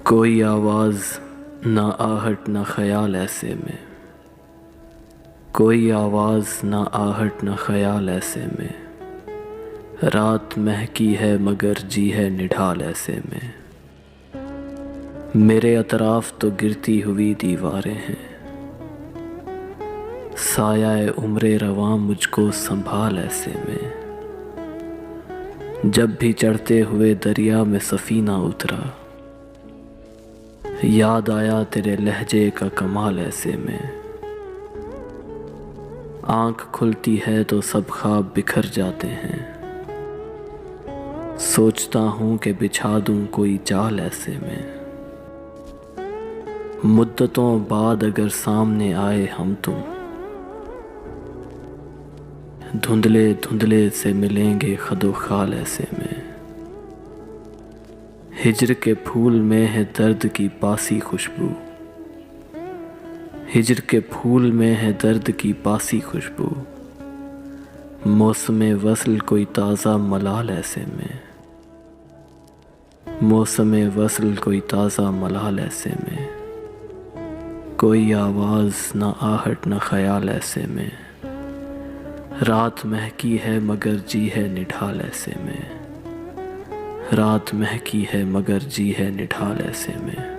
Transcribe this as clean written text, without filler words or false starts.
कोई आवाज़ ना आहट ना ख्याल ऐसे में, कोई आवाज़ ना आहट ना ख्याल ऐसे में। रात महकी है मगर जी है निढाल ऐसे में। मेरे अतराफ़ तो गिरती हुई दीवारें हैं, साया उम्रे रवां मुझको संभाल ऐसे में। जब भी चढ़ते हुए दरिया में सफ़ीना उतरा, याद आया तेरे लहजे का कमाल ऐसे में। आँख खुलती है तो सब ख्वाब बिखर जाते हैं, सोचता हूँ कि बिछा दूँ कोई जाल ऐसे में। मुद्दतों बाद अगर सामने आए हम तुम, धुंधले धुंधले से मिलेंगे खदो खाल ऐसे में। हिज्र के फूल में है दर्द की पासी खुशबू, हिज्र के फूल में है दर्द की पासी खुशबू। मौसम वसल कोई ताज़ा मलाल ऐसे में, मौसम वसल कोई ताज़ा मलाल ऐसे में। कोई आवाज़ ना आहट ना ख्याल ऐसे में। रात महकी है मगर जी है निढाल ऐसे में। रात महकी है मगर जी है निढाल ऐसे में।